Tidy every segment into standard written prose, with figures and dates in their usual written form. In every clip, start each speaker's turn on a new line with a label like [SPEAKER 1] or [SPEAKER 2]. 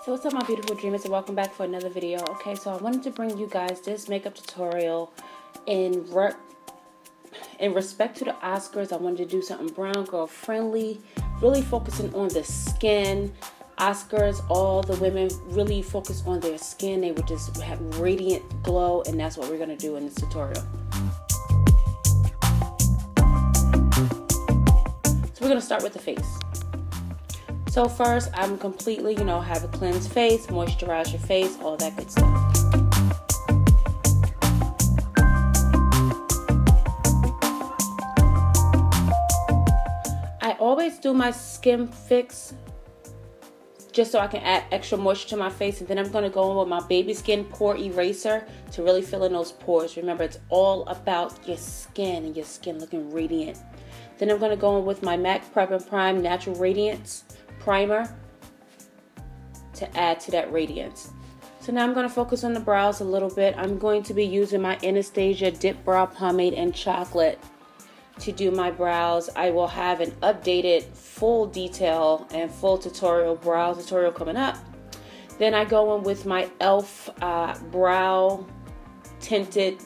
[SPEAKER 1] So what's up, my beautiful dreamers, and welcome back for another video. Okay, so I wanted to bring you guys this makeup tutorial in respect to the Oscars. I wanted to do something brown girl friendly, really focusing on the skin. Oscars, all the women really focus on their skin. They would just have radiant glow, and that's what we're going to do in this tutorial. So we're going to start with the face. So first, I'm completely, have a cleansed face, moisturize your face, all that good stuff. I always do my skin fix just so I can add extra moisture to my face, and then I'm going to go in with my baby skin pore eraser to really fill in those pores. Remember, it's all about your skin and your skin looking radiant. Then I'm going to go in with my MAC Prep and Prime Natural Radiance primer to add to that radiance. So now I'm going to focus on the brows a little bit. I'm going to be using my Anastasia DipBrow Pomade in Chocolate to do my brows. I will have an updated full detail and full tutorial, brow tutorial coming up. Then I go in with my e.l.f. brow tinted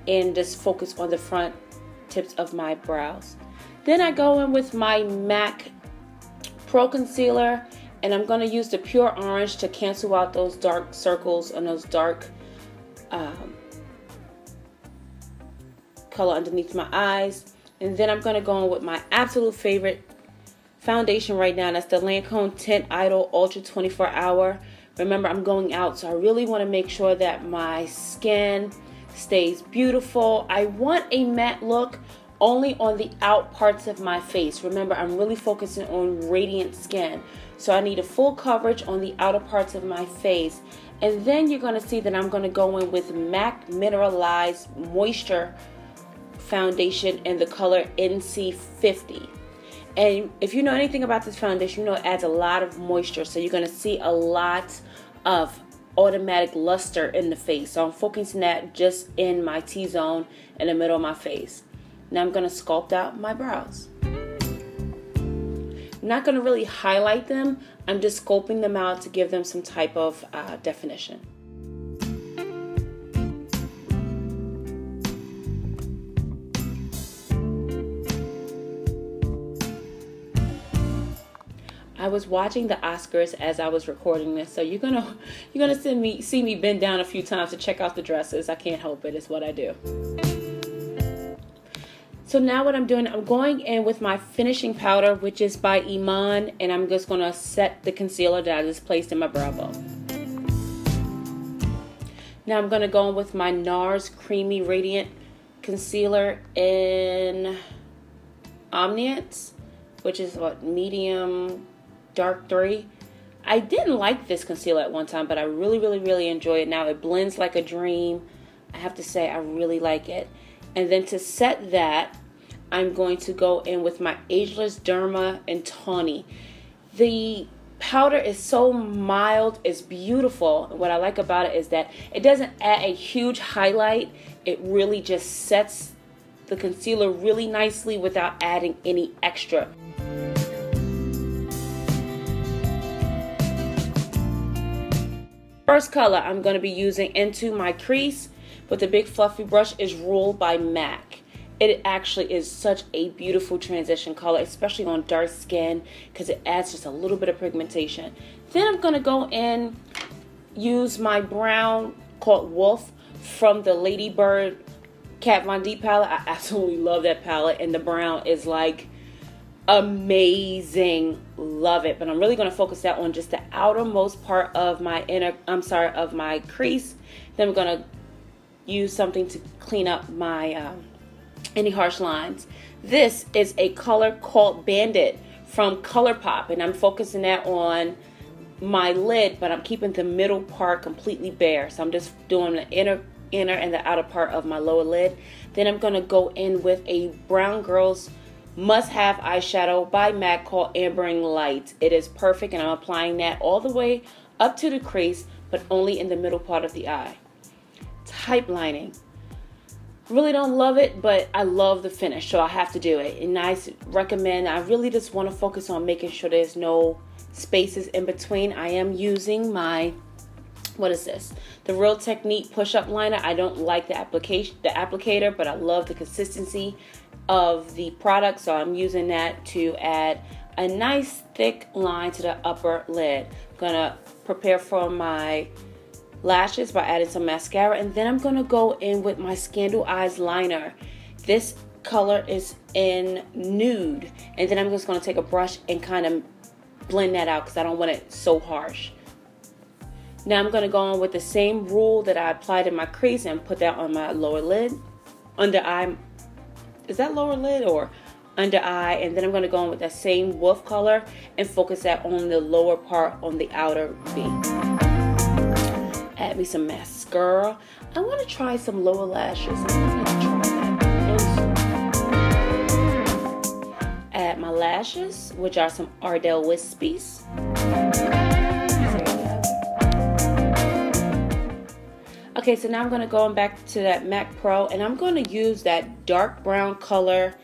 [SPEAKER 1] and just focus on the front tips of my brows. Then I go in with my MAC Pro Concealer, and I'm going to use the Pure Orange to cancel out those dark circles and those dark color underneath my eyes. And then I'm going to go in with my absolute favorite foundation right now. That's the Lancome Teint Idole Ultra 24 Hour. Remember, I'm going out, so I really want to make sure that my skin stays beautiful. I want a matte look only on the out parts of my face. Remember, I'm really focusing on radiant skin. So I need a full coverage on the outer parts of my face. And then you're going to see that I'm going to go in with MAC Mineralize Moisture Foundation in the color NC50. And if you know anything about this foundation, you know it adds a lot of moisture. So you're going to see a lot of automatic luster in the face. So I'm focusing that just in my T-zone in the middle of my face. Now I'm going to sculpt out my brows. I'm not going to really highlight them. I'm just sculpting them out to give them some type of definition. I was watching the Oscars as I was recording this, so you're gonna see me bend down a few times to check out the dresses. I can't help it. It's what I do. So now what I'm doing, I'm going in with my finishing powder, which is by Iman, and I'm just going to set the concealer that I just placed in my brow bone. Now I'm going to go in with my Nars Creamy Radiant Concealer in Omniance, which is what, medium dark 3. I didn't like this concealer at one time, but I really enjoy it now. It blends like a dream. I have to say, I really like it. And then to set that, I'm going to go in with my Ageless Derma and Tawny. The powder is so mild, it's beautiful. What I like about it is that it doesn't add a huge highlight. It really just sets the concealer really nicely without adding any extra. First color I'm going to be using into my crease with a big fluffy brush is Rule by MAC. It actually is such a beautiful transition color, especially on dark skin, because it adds just a little bit of pigmentation. Then I'm going to go in, use my brown called Wolf from the Lady Bird Kat Von D palette. I absolutely love that palette, and the brown is like amazing. Love it. But I'm really going to focus that on just the outermost part of my of my crease. Then I'm going to use something to clean up my any harsh lines. This is a color called Bandit from ColourPop, and I'm focusing that on my lid, but I'm keeping the middle part completely bare. So I'm just doing the inner and the outer part of my lower lid. Then I'm going to go in with a Brown Girls must-have eyeshadow by MAC called Ambering Light. It is perfect, and I'm applying that all the way up to the crease, but only in the middle part of the eye. Type lining. Really don't love it, but I love the finish, so I have to do it. And I recommend, I really just want to focus on making sure there's no spaces in between. I am using my, what is this? The Real Technique push-up liner. I don't like the applicator, but I love the consistency of the product, so I'm using that to add a nice thick line to the upper lid. I'm gonna prepare for my lashes by adding some mascara, and then I'm gonna go in with my Scandale Eyes liner. This color is in Nude, and then I'm just gonna take a brush and kind of blend that out because I don't want it so harsh. Now I'm gonna go on with the same rule that I applied in my crease and put that on my lower lid, under eye. Is that lower lid or under eye? And then I'm gonna go on with that same wolf color and focus that on the lower part on the outer V. Add me some mascara. I want to try some lower lashes. I'm gonna try that. Add my lashes, which are some Ardell Wispies. Okay, so now I'm going to go back to that MAC Pro, and I'm going to use that dark brown color,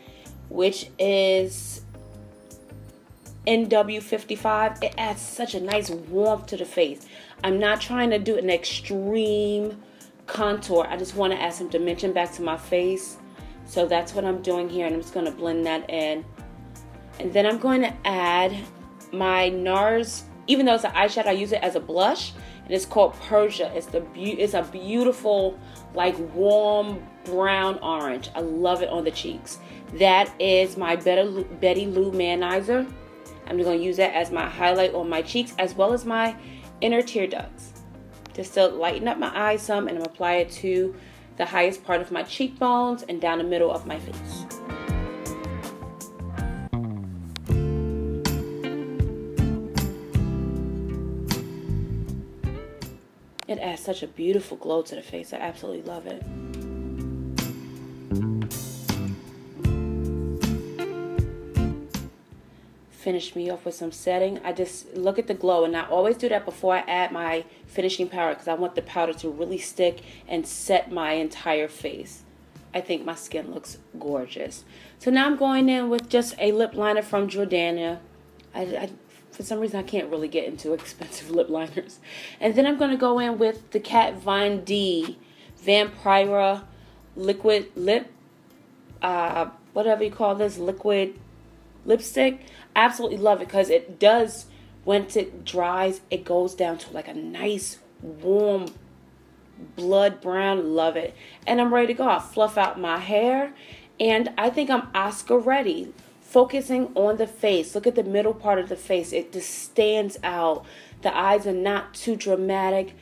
[SPEAKER 1] which is NW55. It adds such a nice warmth to the face. I'm not trying to do an extreme contour. I just want to add some dimension back to my face. So that's what I'm doing here, and I'm just going to blend that in. And then I'm going to add my Nars, even though it's an eyeshadow, I use it as a blush. And it's called Persia. It's a beautiful, like, warm brown orange. I love it on the cheeks. That is my Betty Lou Manizer. I'm going to use that as my highlight on my cheeks, as well as my inner tear ducts, just to lighten up my eyes some, and I'm apply it to the highest part of my cheekbones and down the middle of my face. It adds such a beautiful glow to the face. I absolutely love it. Finish me off with some setting. I just look at the glow, and I always do that before I add my finishing powder because I want the powder to really stick and set my entire face. I think my skin looks gorgeous. So now I'm going in with just a lip liner from Jordana. For some reason, I can't really get into expensive lip liners. And then I'm going to go in with the Kat Von D Vampira Liquid Lip, whatever you call this, liquid lipstick. I absolutely love it because it does, once it dries, it goes down to like a nice, warm, blood brown. Love it. And I'm ready to go. I'll fluff out my hair, and I think I'm Oscar ready. Focusing on the face. Look at the middle part of the face. It just stands out. The eyes are not too dramatic.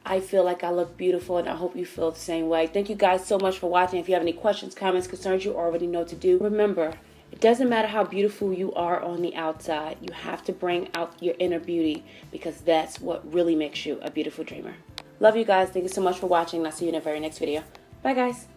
[SPEAKER 1] I feel like I look beautiful, and I hope you feel the same way. Thank you guys so much for watching. If you have any questions, comments, concerns, you already know what to do. Remember, it doesn't matter how beautiful you are on the outside. You have to bring out your inner beauty, because that's what really makes you a beautiful dreamer. Love you guys. Thank you so much for watching. I'll see you in the very next video. Bye, guys.